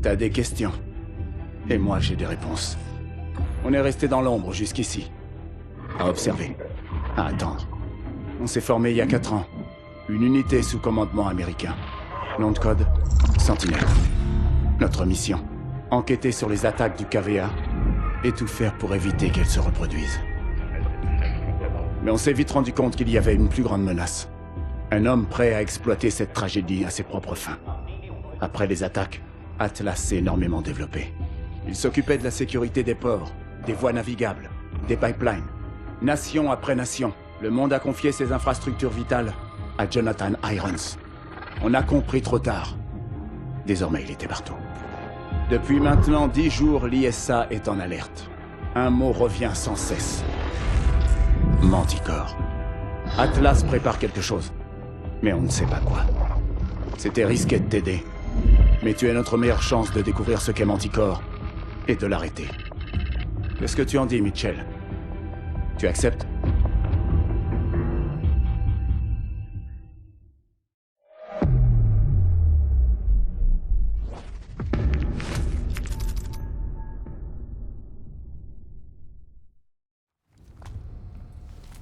T'as des questions. Et moi, j'ai des réponses. On est resté dans l'ombre jusqu'ici. À observer. À attendre. On s'est formé il y a 4 ans. Une unité sous commandement américain. Nom de code, Sentinelle. Notre mission, enquêter sur les attaques du KVA et tout faire pour éviter qu'elles se reproduisent. Mais on s'est vite rendu compte qu'il y avait une plus grande menace. Un homme prêt à exploiter cette tragédie à ses propres fins. Après les attaques, Atlas s'est énormément développé. Il s'occupait de la sécurité des ports, des voies navigables, des pipelines. Nation après nation, le monde a confié ses infrastructures vitales à Jonathan Irons. On a compris trop tard. Désormais, il était partout. Depuis maintenant 10 jours, l'ISA est en alerte. Un mot revient sans cesse. Manticore. Atlas prépare quelque chose. Mais on ne sait pas quoi. C'était risqué de t'aider. Mais tu es notre meilleure chance de découvrir ce qu'est Manticore et de l'arrêter. Qu'est-ce que tu en dis, Mitchell? Tu acceptes?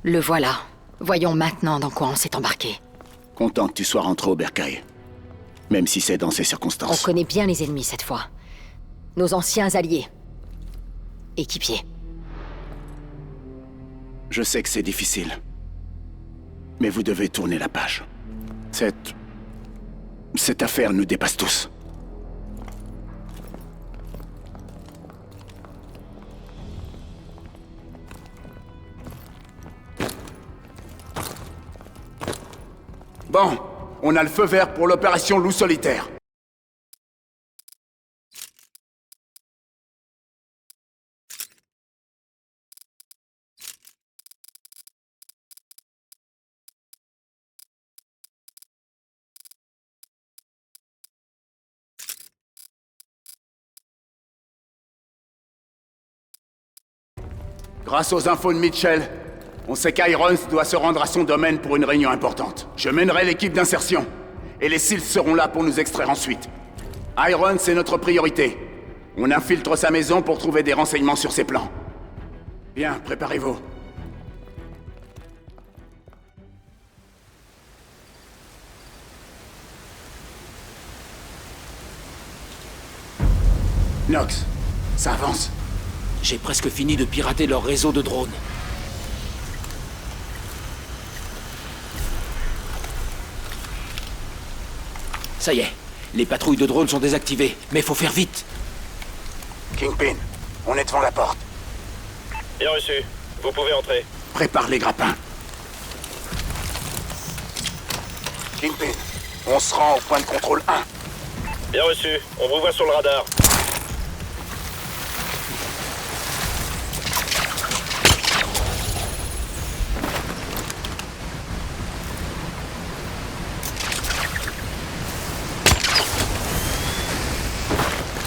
Le voilà. Voyons maintenant dans quoi on s'est embarqué. Content que tu sois rentré au Bercail. Même si c'est dans ces On circonstances. connaît bien les ennemis cette fois. Nos anciens alliés. Équipiers. Je sais que c'est difficile. Mais vous devez tourner la page. Cette affaire nous dépasse tous. Bon, on a le feu vert pour l'opération Loup Solitaire. Grâce aux infos de Mitchell, on sait qu'Irons doit se rendre à son domaine pour une réunion importante. Je mènerai l'équipe d'insertion, et les SEALs seront là pour nous extraire ensuite. Irons est notre priorité. On infiltre sa maison pour trouver des renseignements sur ses plans. Bien, préparez-vous. Nox, ça avance. J'ai presque fini de pirater leur réseau de drones. Ça y est, les patrouilles de drones sont désactivées, mais faut faire vite. Kingpin, on est devant la porte. Bien reçu. Vous pouvez entrer. Prépare les grappins. Kingpin, on se rend au point de contrôle 1. Bien reçu. On vous voit sur le radar.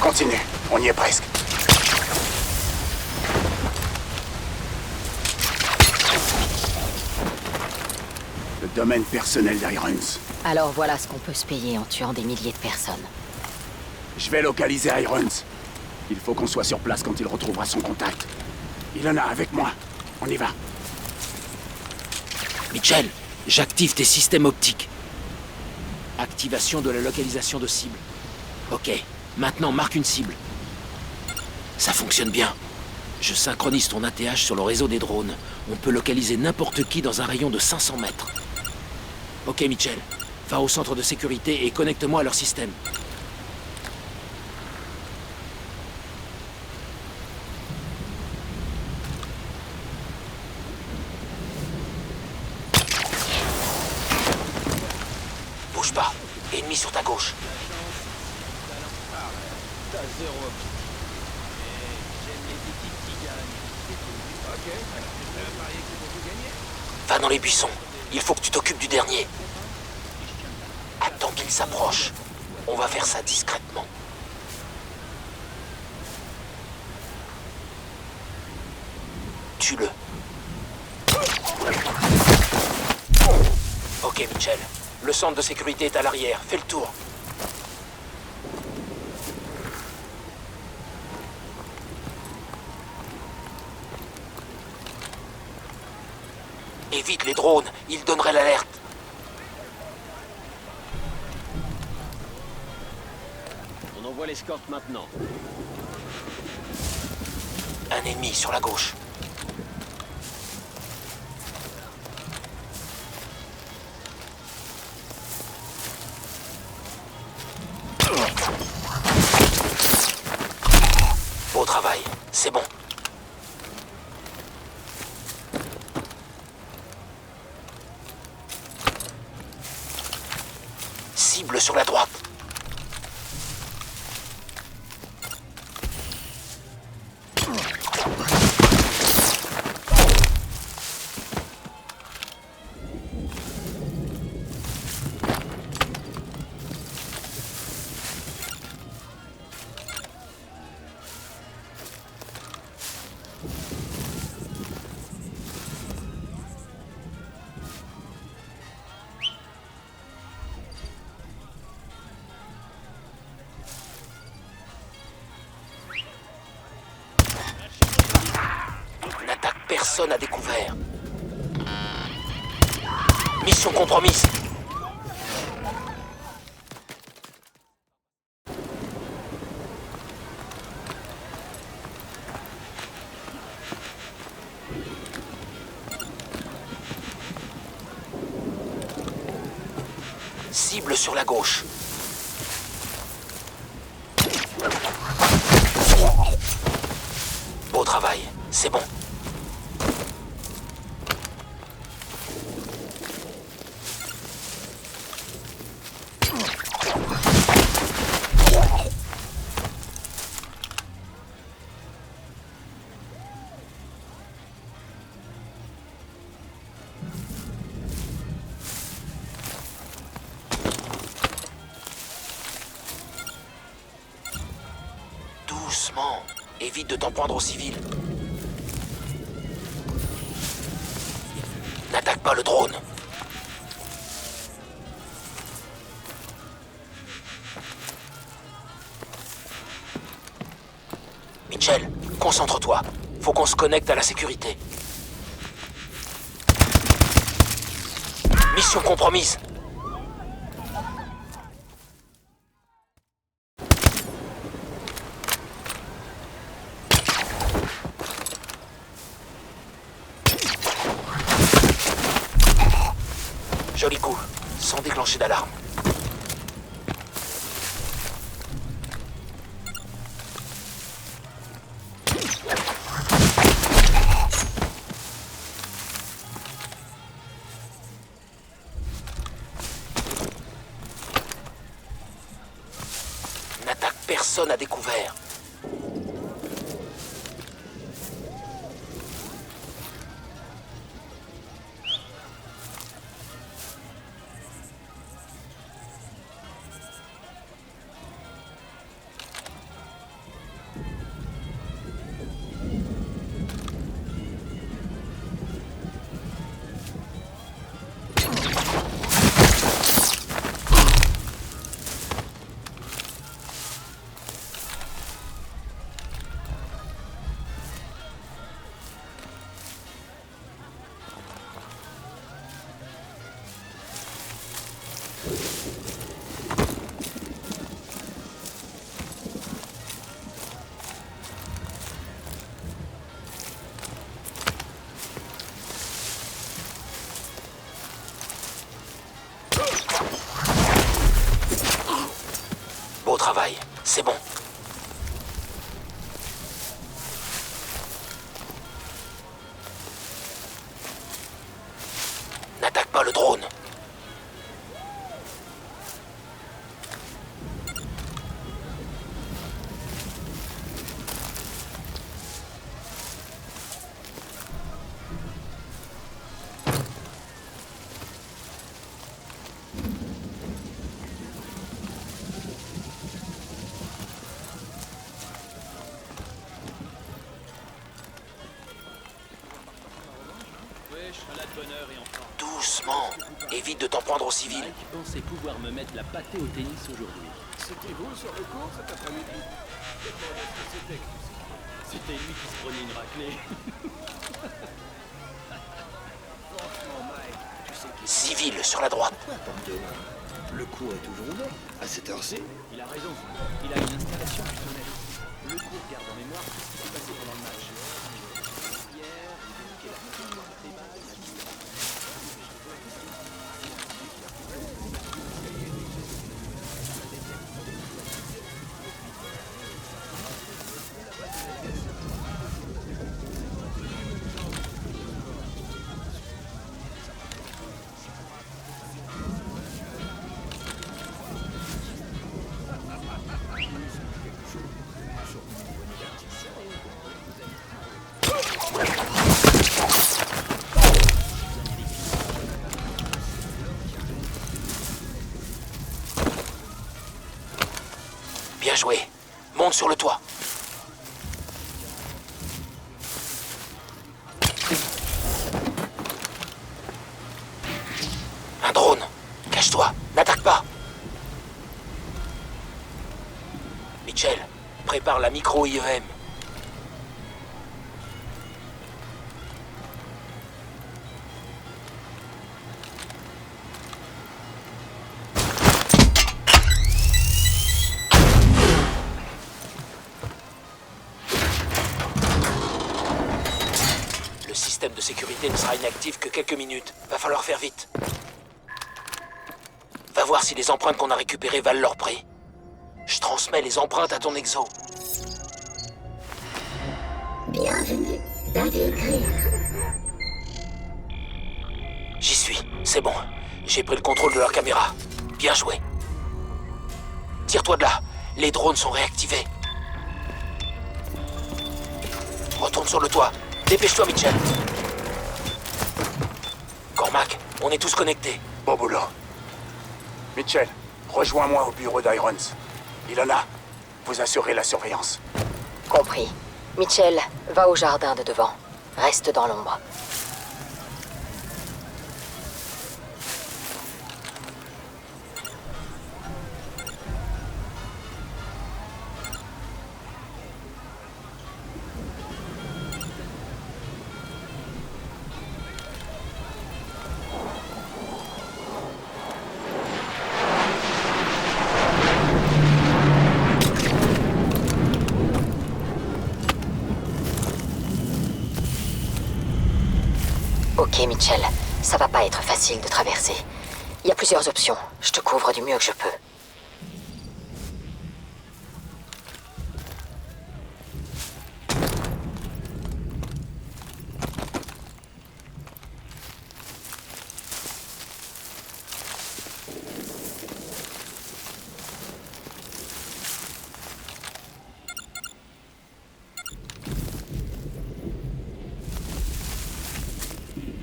Continue, on y est presque. Le domaine personnel d'Irons. Alors voilà ce qu'on peut se payer en tuant des milliers de personnes. Je vais localiser Irons. Il faut qu'on soit sur place quand il retrouvera son contact. Il en a avec moi. On y va. Mitchell, j'active tes systèmes optiques. Activation de la localisation de cible. Ok, maintenant marque une cible. Ça fonctionne bien. Je synchronise ton ATH sur le réseau des drones. On peut localiser n'importe qui dans un rayon de 500 mètres. Ok, Mitchell. Va au centre de sécurité et connecte-moi à leur système. Bouge pas. Ennemi sur ta gauche. Va dans les buissons. Il faut que tu t'occupes du dernier. Attends qu'il s'approche. On va faire ça discrètement. Tue-le. Ok, Mitchell. Le centre de sécurité est à l'arrière. Fais le tour. Évite les drones, ils donneraient l'alerte. On envoie l'escorte maintenant. Un ennemi sur la gauche. Beau travail, c'est bon. Cible sur la droite. Personne à découvert. Mission compromise. Cible sur la gauche. Beau travail, c'est bon. Doucement. Évite de t'en prendre aux civils. N'attaque pas le drone. Mitchell, concentre-toi. Faut qu'on se connecte à la sécurité. Mission compromise. Joli coup, sans déclencher d'alarme. N'attaque personne à découvert. Beau travail, c'est bon. N'attaque pas le drone. Doucement. Évite de t'en prendre aux civils. Mike pensait pouvoir me mettre la pâtée au tennis aujourd'hui. C'était vous sur le cours cet après-midi? C'était lui qui se prenait une raclée. Civil sur la droite. Le cours est toujours ouvert. À cette heure-ci. Il a raison. Il a une installation du tunnel. Le cours garde en mémoire ce qui s'est passé pendant le match. Pierre, il évoquait la des balles. Bien joué. Monte sur le toit. Un drone. Cache-toi. N'attaque pas. Mitchell, prépare la micro-IEM. Le système de sécurité ne sera inactif que quelques minutes. Va falloir faire vite. Va voir si les empreintes qu'on a récupérées valent leur prix. Je transmets les empreintes à ton exo. Bienvenue dans les grilles. J'y suis, c'est bon. J'ai pris le contrôle de leur caméra. Bien joué. Tire-toi de là. Les drones sont réactivés. Retourne sur le toit. Dépêche-toi, Mitchell. Cormac, on est tous connectés. Bon boulot. Mitchell, rejoins-moi au bureau d'Irons. Ilona, vous assurez la surveillance. Compris. Mitchell, va au jardin de devant. Reste dans l'ombre. Ok, Mitchell. Ça va pas être facile de traverser. Il y a plusieurs options. Je te couvre du mieux que je peux.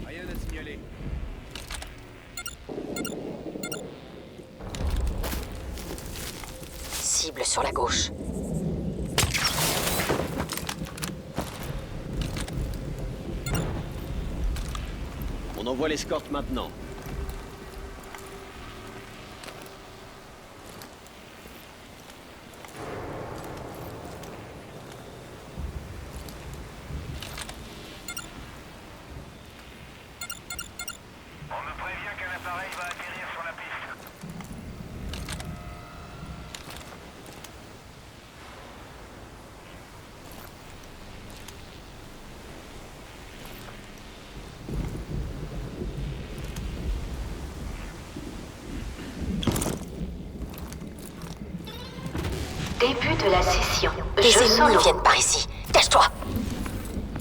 Rien à signaler. Cible sur la gauche. On envoie l'escorte maintenant. On me prévient qu'un appareil va atterrir sur la piste. Début de la session. Les Jeu ennemis solo. viennent par ici. Cache-toi!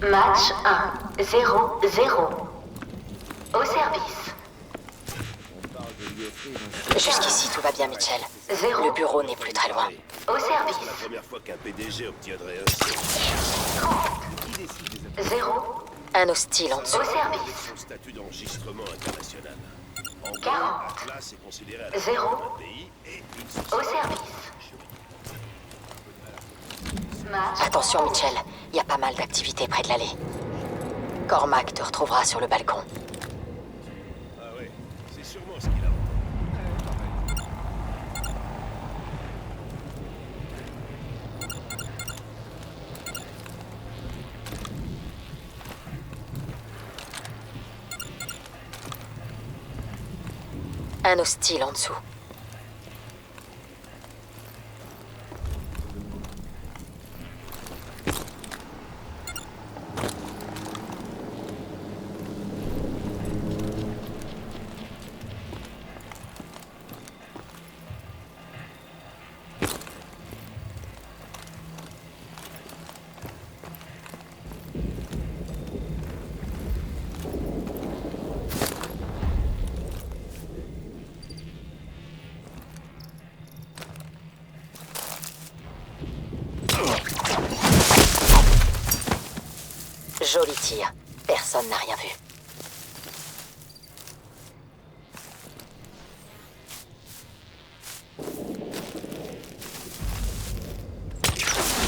Match 1, 0-0. Au service. Jusqu'ici, tout va bien, Mitchell. 0. Le bureau n'est plus très loin. Au service. C'est la première fois qu'un PDG obtiendrait un 0. Un hostile en dessous. Au service. son statut d'enregistrement international. En gros, 40. Atlas est considéré à la 0. fois un pays et une société. Au service. Match. Attention, Mitchell. Il y a pas mal d'activités près de l'allée. Cormac te retrouvera sur le balcon. Ah ouais, c'est sûrement ce qu'il a. Un hostile en dessous. Joli tir. Personne n'a rien vu.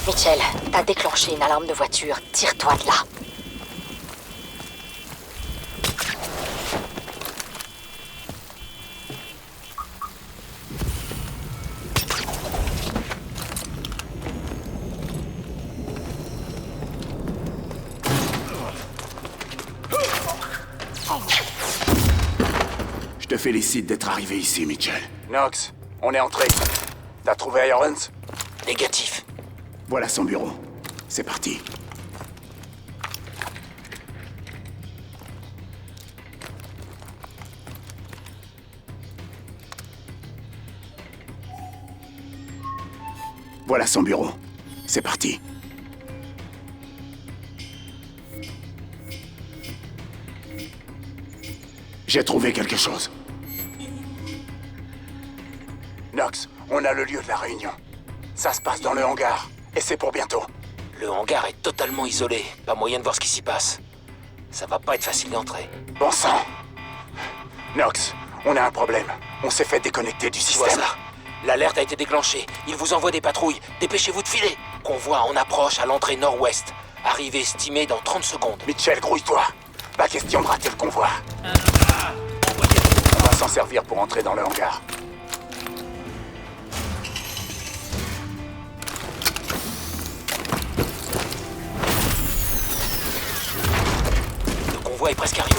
Mitchell, t'as déclenché une alarme de voiture. Tire-toi de là. Je te félicite d'être arrivé ici, Mitchell. Knox, on est entré. T'as trouvé Irons? Négatif. Voilà son bureau. C'est parti. Voilà son bureau. C'est parti. J'ai trouvé quelque chose. Knox, on a le lieu de la réunion. Ça se passe dans le hangar. Et c'est pour bientôt. Le hangar est totalement isolé. Pas moyen de voir ce qui s'y passe. Ça va pas être facile d'entrer. Bon sang. Knox, on a un problème. On s'est fait déconnecter du Tu vois système. ça? L'alerte a été déclenchée. Il vous envoie des patrouilles. Dépêchez-vous de filer. Convoi en approche à l'entrée nord-ouest. Arrivée estimée dans 30 secondes. Mitchell, grouille-toi. Pas question de rater le convoi. On va s'en servir pour entrer dans le hangar. Le convoi est presque arrivé.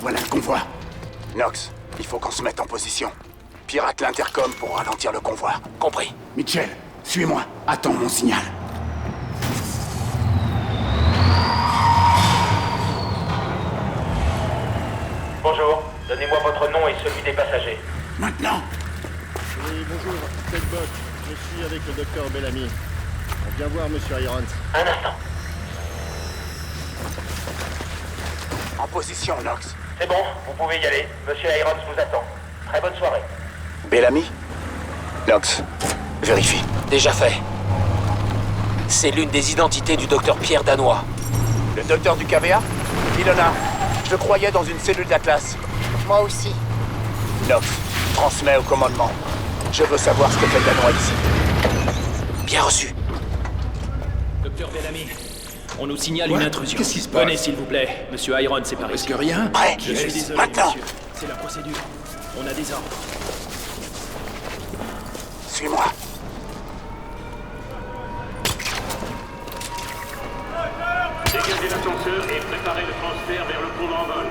Voilà le convoi. Knox, il faut qu'on se mette en position. Pirate l'intercom pour ralentir le convoi. Compris. Mitchell, suis-moi. Attends mon signal. Bonjour, donnez-moi votre nom et celui des passagers. Maintenant. Oui, bonjour, Tedbot. Je suis avec le docteur Bellamy. On vient voir Monsieur Irons. Un instant. En position, Knox. C'est bon, vous pouvez y aller. Monsieur Irons vous attend. Très bonne soirée. Bellamy? Knox, vérifie. Déjà fait. C'est l'une des identités du docteur Pierre Danois. Le docteur du KVA? Ilona, je le croyais dans une cellule d'Atlas. Moi aussi. Knox, transmets au commandement. Je veux savoir ce que fait Danois ici. Bien reçu. Docteur Bellamy, on nous signale une intrusion. Qu'est-ce qui se passe? Venez, s'il vous plaît. Monsieur Irons est par ici. Presque rien. Prêt? Je suis désolé, Maintenant. monsieur. C'est la procédure. On a des ordres. Suis-moi. Dégagez l'ascenseur et préparez le transfert vers le pont d'envol.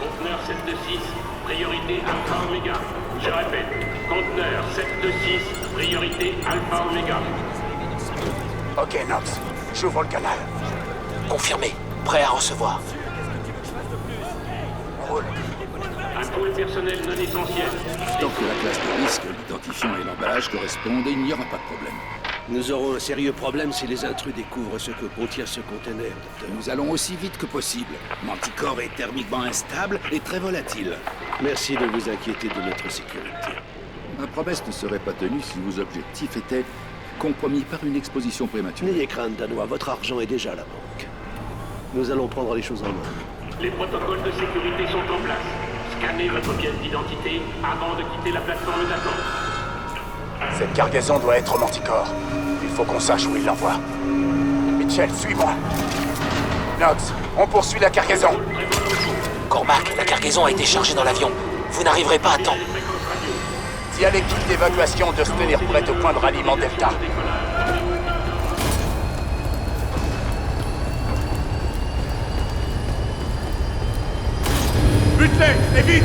Conteneur 726, priorité Alpha Omega. Je répète, conteneur 726, priorité Alpha Omega. Ok, Knox. J'ouvre le canal. Confirmé. Prêt à recevoir. On roule. Un pôle personnel non essentiel. Tant que la classe de risque, l'identifiant et l'emballage correspondent, il n'y aura pas de problème. Nous aurons un sérieux problème si les intrus découvrent ce que contient ce conteneur, docteur. Nous allons aussi vite que possible. Manticore est thermiquement instable et très volatile. Merci de vous inquiéter de notre sécurité. Ma promesse ne serait pas tenue si vos objectifs étaient compromis par une exposition prématurée. N'ayez crainte, Danois, votre argent est déjà à la banque. Nous allons prendre les choses en main. Les protocoles de sécurité sont en place. Scannez votre pièce d'identité avant de quitter la plateforme d'attente. Cette cargaison doit être au Manticore. Il faut qu'on sache où il l'envoie. Mitchell, suis-moi. Knox, on poursuit la cargaison. Cormac, la cargaison a été chargée dans l'avion. Vous n'arriverez pas à temps. Dis à l'équipe d'évacuation de se tenir prête au point de ralliement Delta. Bute-les, et vite!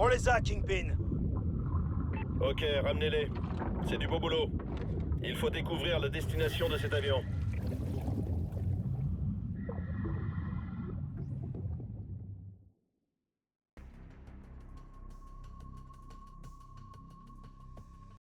On les a, Kingpin. Ok, ramenez-les. C'est du beau boulot. Il faut découvrir la destination de cet avion.